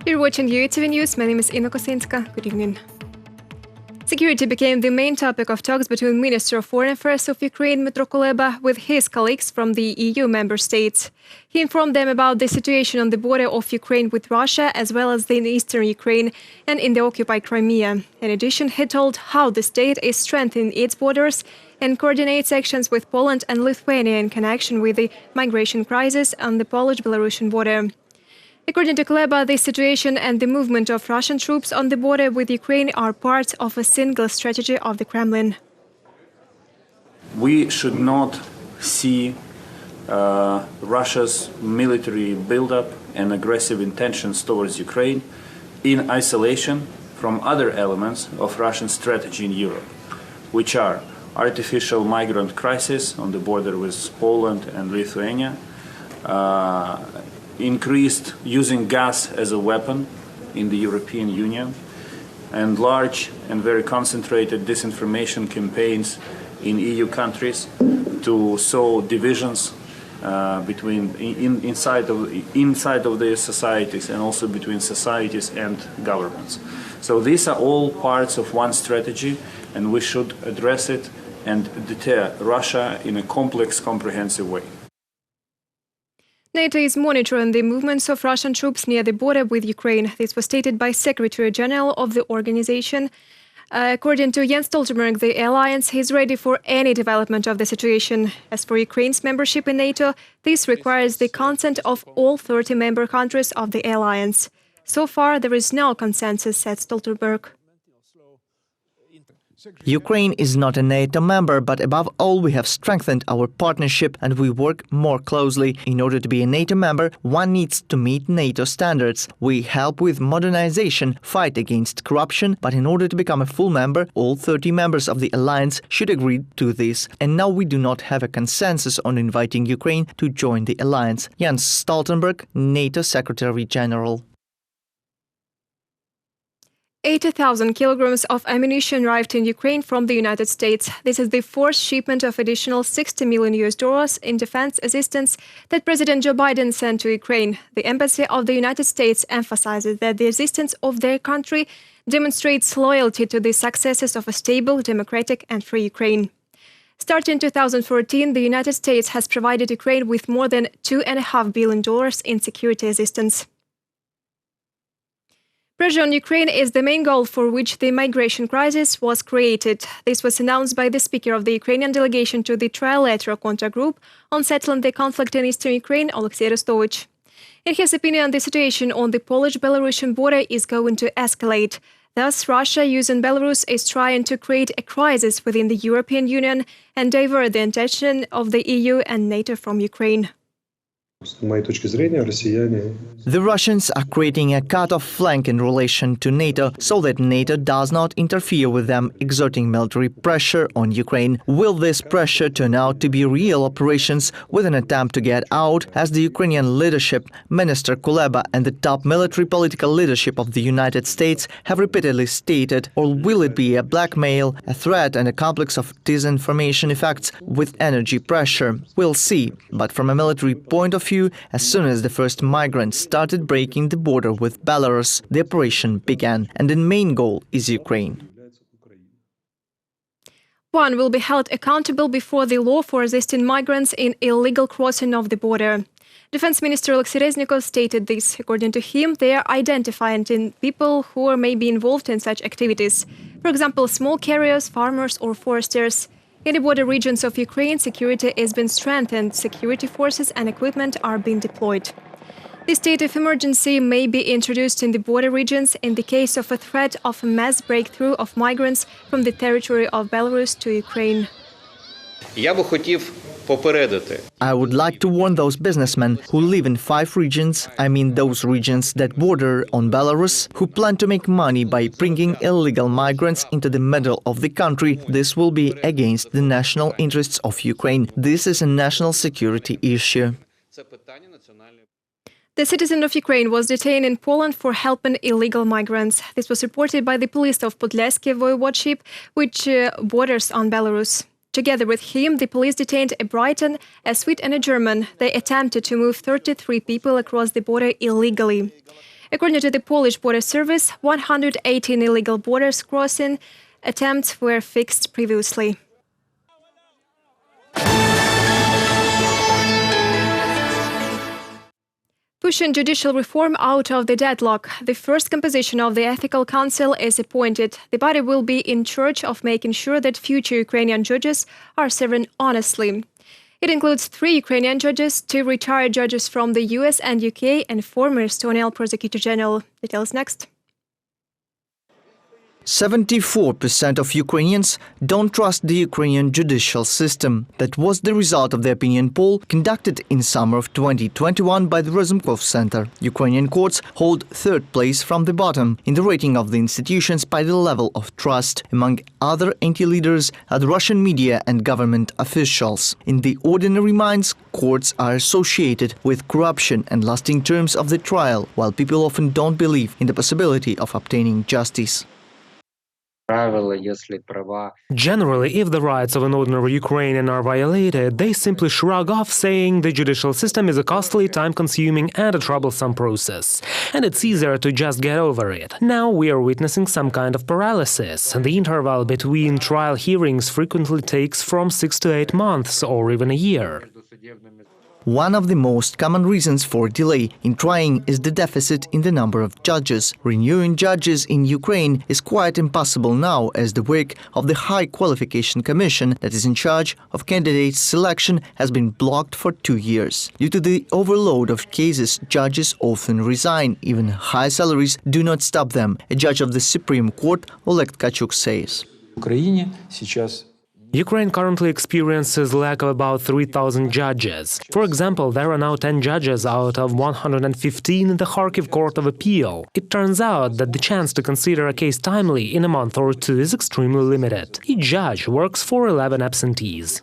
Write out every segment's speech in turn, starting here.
You're watching UATV News. My name is Inna Kosinska. Good evening. Security became the main topic of talks between Minister of Foreign Affairs of Ukraine, Dmytro Kuleba, with his colleagues from the EU member states. He informed them about the situation on the border of Ukraine with Russia, as well as in eastern Ukraine and in the occupied Crimea. In addition, he told how the state is strengthening its borders and coordinates actions with Poland and Lithuania in connection with the migration crisis on the Polish-Belarusian border. According to Kuleba, the situation and the movement of Russian troops on the border with Ukraine are part of a single strategy of the Kremlin. We should not see Russia's military buildup and aggressive intentions towards Ukraine in isolation from other elements of Russian strategy in Europe, which are artificial migrant crisis on the border with Poland and Lithuania, increased using gas as a weapon in the European Union, and large and very concentrated disinformation campaigns in EU countries to sow divisions inside of their societies and also between societies and governments. So these are all parts of one strategy, and we should address it and deter Russia in a complex, comprehensive way. NATO is monitoring the movements of Russian troops near the border with Ukraine. This was stated by Secretary General of the organization. According to Jens Stoltenberg, the alliance is ready for any development of the situation. As for Ukraine's membership in NATO, this requires the consent of all 30 member countries of the alliance. So far, there is no consensus, said Stoltenberg. Ukraine is not a NATO member, but above all we have strengthened our partnership and we work more closely. In order to be a NATO member, one needs to meet NATO standards. We help with modernization, fight against corruption, but in order to become a full member, all 30 members of the alliance should agree to this. And now we do not have a consensus on inviting Ukraine to join the alliance. Jens Stoltenberg, NATO Secretary General. 80,000 kilograms of ammunition arrived in Ukraine from the United States. This is the fourth shipment of additional $60 million in defense assistance that President Joe Biden sent to Ukraine. The embassy of the United States emphasizes that the assistance of their country demonstrates loyalty to the successes of a stable, democratic and free Ukraine. Starting in 2014, the United States has provided Ukraine with more than $2.5 billion in security assistance. Pressure on Ukraine is the main goal for which the migration crisis was created. This was announced by the speaker of the Ukrainian delegation to the trilateral contact group on settling the conflict in eastern Ukraine, Arestovych. In his opinion, the situation on the Polish-Belarusian border is going to escalate. Thus, Russia, using Belarus, is trying to create a crisis within the European Union and divert the attention of the EU and NATO from Ukraine. The Russians are creating a cut-off flank in relation to NATO so that NATO does not interfere with them, exerting military pressure on Ukraine. Will this pressure turn out to be real operations with an attempt to get out, as the Ukrainian leadership, Minister Kuleba and the top military political leadership of the United States have repeatedly stated, or will it be a blackmail, a threat and a complex of disinformation effects with energy pressure? We'll see, but from a military point of view, as soon as the first migrants started breaking the border with Belarus, the operation began, and the main goal is Ukraine. One will be held accountable before the law for assisting migrants in illegal crossing of the border. Defense Minister Reznikov stated this. According to him, they are identifying people who may be involved in such activities. For example, small carriers, farmers or foresters. In the border regions of Ukraine, security has been strengthened. Security forces and equipment are being deployed. The state of emergency may be introduced in the border regions in the case of a threat of a mass breakthrough of migrants from the territory of Belarus to Ukraine. I would like to warn those businessmen who live in 5 regions, I mean those regions that border on Belarus, who plan to make money by bringing illegal migrants into the middle of the country. This will be against the national interests of Ukraine. This is a national security issue. The citizen of Ukraine was detained in Poland for helping illegal migrants. This was reported by the police of Podlaski Voivodeship, which borders on Belarus. Together with him, the police detained a Briton, a Swede and a German. They attempted to move 33 people across the border illegally. According to the Polish Border Service, 118 illegal borders crossing attempts were fixed previously. Pushing judicial reform out of the deadlock, the first composition of the Ethical Council is appointed. The body will be in charge of making sure that future Ukrainian judges are serving honestly. It includes 3 Ukrainian judges, 2 retired judges from the US and UK, and former Estonian Prosecutor General. Details next. 74% of Ukrainians don't trust the Ukrainian judicial system. That was the result of the opinion poll conducted in summer of 2021 by the Reznikov Center. Ukrainian courts hold 3rd place from the bottom in the rating of the institutions by the level of trust, among other anti-leaders are the Russian media and government officials. In the ordinary minds, courts are associated with corruption and lasting terms of the trial, while people often don't believe in the possibility of obtaining justice. Generally, if the rights of an ordinary Ukrainian are violated, they simply shrug off, saying the judicial system is a costly, time-consuming and a troublesome process, and it's easier to just get over it. Now we are witnessing some kind of paralysis. The interval between trial hearings frequently takes from 6 to 8 months or even a year. One of the most common reasons for delay in trying is the deficit in the number of judges. Renewing judges in Ukraine is quite impossible now, as the work of the High Qualification Commission that is in charge of candidates' selection has been blocked for 2 years. Due to the overload of cases, judges often resign. Even high salaries do not stop them. A judge of the Supreme Court, Oleg Tkachuk, says. Ukraine currently experiences lack of about 3,000 judges. For example, there are now 10 judges out of 115 in the Kharkiv Court of Appeal. It turns out that the chance to consider a case timely in a month or 2 is extremely limited. Each judge works for 11 absentees.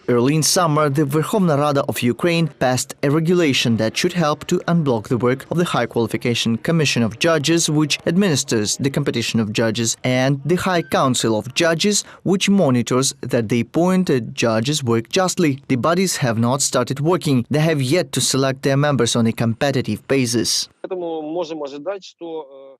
Early in summer, the Verkhovna Rada of Ukraine passed a regulation that should help to unblock the work of the High Qualification Commission of Judges, which administers the competition of judges, and the High Council of Judges, which monitors that the appointed judges work justly. The bodies have not started working. They have yet to select their members on a competitive basis.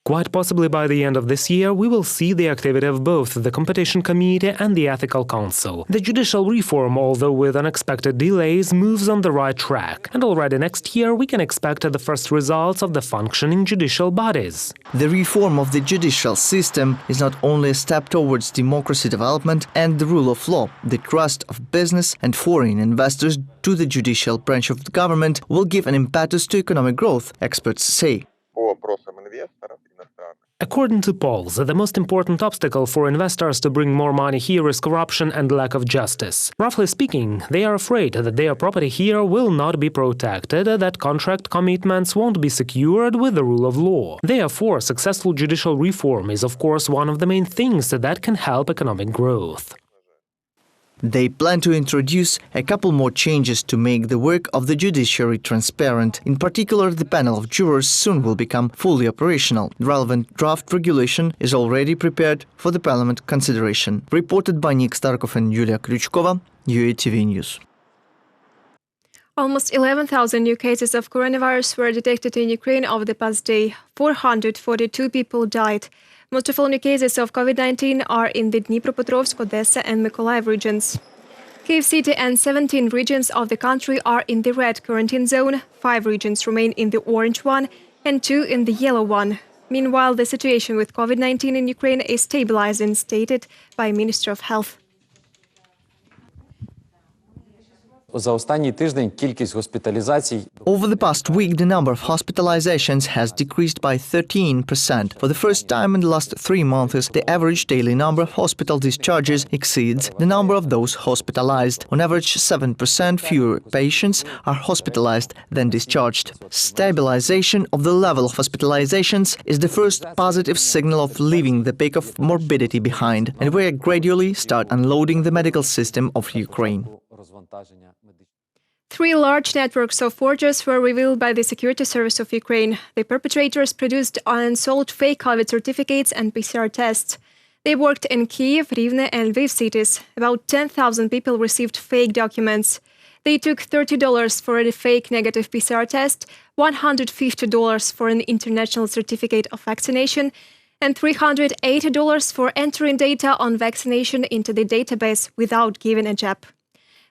Quite possibly by the end of this year, we will see the activity of both the Competition Committee and the Ethical Council. The judicial reform, although with unexpected delays, moves on the right track. And already next year, we can expect the first results of the functioning judicial bodies. The reform of the judicial system is not only a step towards democracy development and the rule of law. The trust of business and foreign investors to the judicial branch of the government will give an impetus to economic growth, experts say. According to polls, the most important obstacle for investors to bring more money here is corruption and lack of justice. Roughly speaking, they are afraid that their property here will not be protected, that contract commitments won't be secured with the rule of law. Therefore, successful judicial reform is, of course, one of the main things that can help economic growth. They plan to introduce a couple more changes to make the work of the judiciary transparent. In particular, the panel of jurors soon will become fully operational. The relevant draft regulation is already prepared for the parliament consideration. Reported by Nick Starkov and Yulia Krychkova, UATV News. Almost 11,000 new cases of coronavirus were detected in Ukraine over the past day. 442 people died. Most of all new cases of COVID-19 are in the Dnipropetrovsk, Odessa and Mykolaiv regions. Kyiv City and 17 regions of the country are in the red quarantine zone, 5 regions remain in the orange one and 2 in the yellow one. Meanwhile, the situation with COVID-19 in Ukraine is stabilizing, stated by Minister of Health. За останній тиждень кількість госпіталізацій. Over the past week, the number of hospitalizations has decreased by 13%. For the first time in the last 3 months, the average daily number of hospital discharges exceeds the number of those hospitalized. On average, 7% fewer patients are hospitalized than discharged. Stabilization of the level of hospitalizations is the first positive signal of leaving the peak of morbidity behind, and we gradually start unloading the medical system of Ukraine. 3 large networks of forgers were revealed by the Security Service of Ukraine. The perpetrators produced and sold fake COVID certificates and PCR tests. They worked in Kyiv, Rivne and Lviv cities. About 10,000 people received fake documents. They took $30 for a fake negative PCR test, $150 for an international certificate of vaccination, and $380 for entering data on vaccination into the database without giving a jab.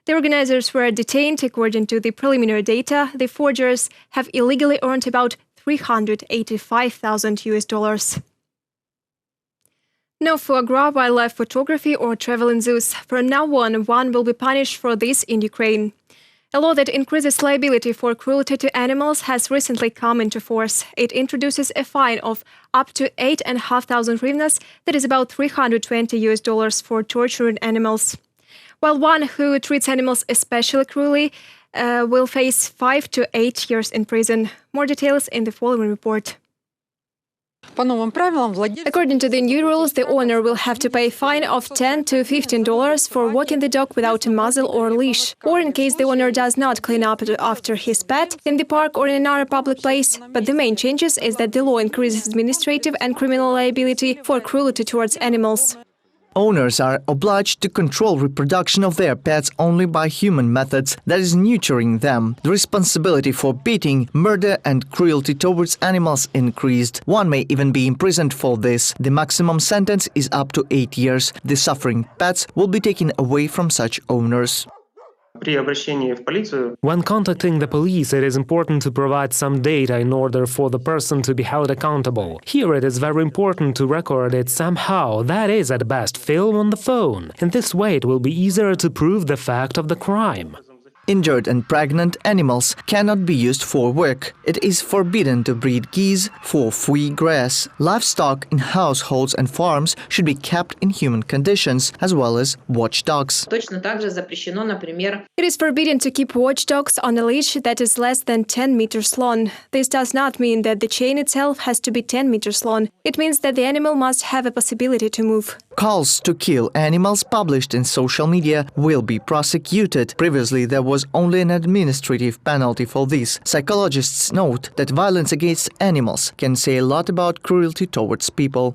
The organizers were detained. According to the preliminary data, the forgers have illegally earned about $385,000. No foie gras, wildlife photography or travel in zoos. From now on, one will be punished for this in Ukraine. A law that increases liability for cruelty to animals has recently come into force. It introduces a fine of up to 8,500 hryvnias, that is about $320 for torturing animals. While one who treats animals especially cruelly will face 5 to 8 years in prison. More details in the following report. According to the new rules, the owner will have to pay a fine of $10 to $15 for walking the dog without a muzzle or leash, or in case the owner does not clean up after his pet in the park or in another public place. But the main changes is that the law increases administrative and criminal liability for cruelty towards animals. Owners are obliged to control reproduction of their pets only by human methods, that is, neutering them. The responsibility for beating, murder and cruelty towards animals increased. One may even be imprisoned for this. The maximum sentence is up to 8 years. The suffering pets will be taken away from such owners. When contacting the police, it is important to provide some data in order for the person to be held accountable. Here it is very important to record it somehow, that is, at best, film on the phone. In this way it will be easier to prove the fact of the crime. Injured and pregnant animals cannot be used for work. It is forbidden to breed geese for foie gras. Livestock in households and farms should be kept in human conditions, as well as watchdogs. It is forbidden to keep watchdogs on a leash that is less than 10 meters long. This does not mean that the chain itself has to be 10 meters long. It means that the animal must have a possibility to move. Calls to kill animals published in social media will be prosecuted. Previously, there was only an administrative penalty for this. Psychologists note that violence against animals can say a lot about cruelty towards people.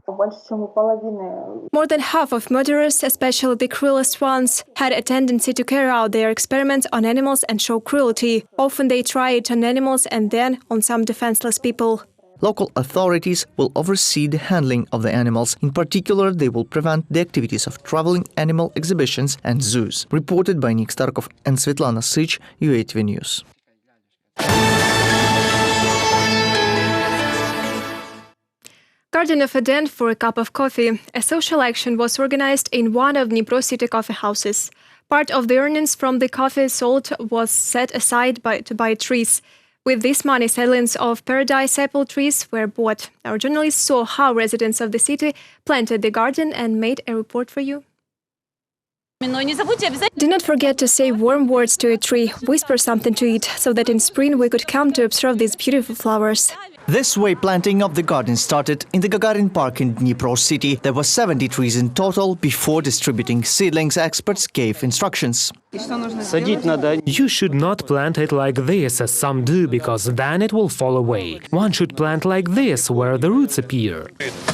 More than half of murderers, especially the cruelest ones, had a tendency to carry out their experiments on animals and show cruelty. Often they try it on animals and then on some defenseless people. Local authorities will oversee the handling of the animals. In particular, they will prevent the activities of traveling animal exhibitions and zoos. Reported by Nick Starkov and Svetlana Sich, UATV News. Garden of Eden for a cup of coffee. A social action was organized in one of Dnipro city coffee houses. Part of the earnings from the coffee sold was set aside to buy trees. With this money, seedlings of paradise apple trees were bought. Our journalists saw how residents of the city planted the garden and made a report for you. Do not forget to say warm words to a tree, whisper something to it, so that in spring we could come to observe these beautiful flowers. This way, planting of the garden started in the Gagarin Park in Dnipro city. There were 70 trees in total. Before distributing seedlings, experts gave instructions. You should not plant it like this, as some do, because then it will fall away. One should plant like this, where the roots appear.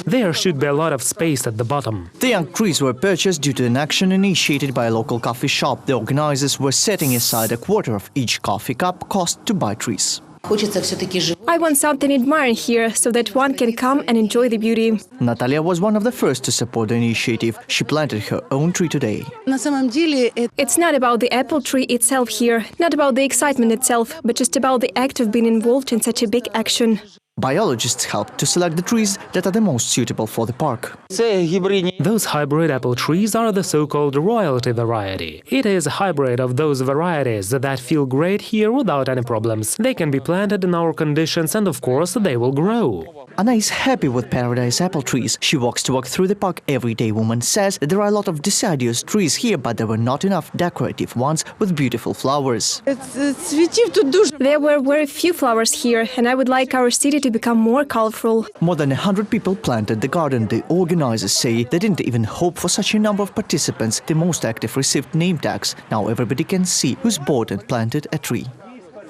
There should be a lot of space at the bottom. The young trees were purchased due to an action initiated by a local coffee shop. The organizers were setting aside a quarter of each coffee cup cost to buy trees. I want something admiring here, so that one can come and enjoy the beauty. Natalia was one of the first to support the initiative. She planted her own tree today. It's not about the apple tree itself here, not about the excitement itself, but just about the act of being involved in such a big action. Biologists helped to select the trees that are the most suitable for the park. Those hybrid apple trees are the so-called royalty variety. It is a hybrid of those varieties that feel great here without any problems. They can be planted in our conditions and, of course, they will grow. Anna is happy with paradise apple trees. She walks to walk through the park every day. Woman says that there are a lot of deciduous trees here, but there were not enough decorative ones with beautiful flowers. There were very few flowers here, and I would like our city to become more colorful. More than 100 people planted the garden. The organizers say they didn't even hope for such a number of participants. The most active received name tags. Now everybody can see who's bought and planted a tree.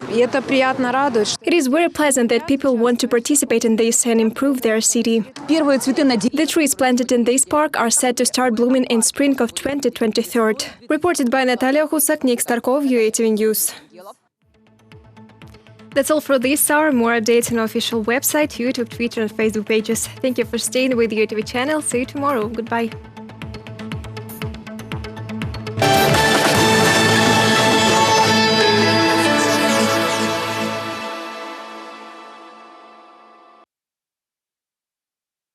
It is very pleasant that people want to participate in this and improve their city. The trees planted in this park are set to start blooming in spring of 2023. Reported by Natalia Husak, Nick Starkov, UATV News. That's all for this hour. More updates on our official website, YouTube, Twitter, and Facebook pages. Thank you for staying with the UATV channel. See you tomorrow. Goodbye.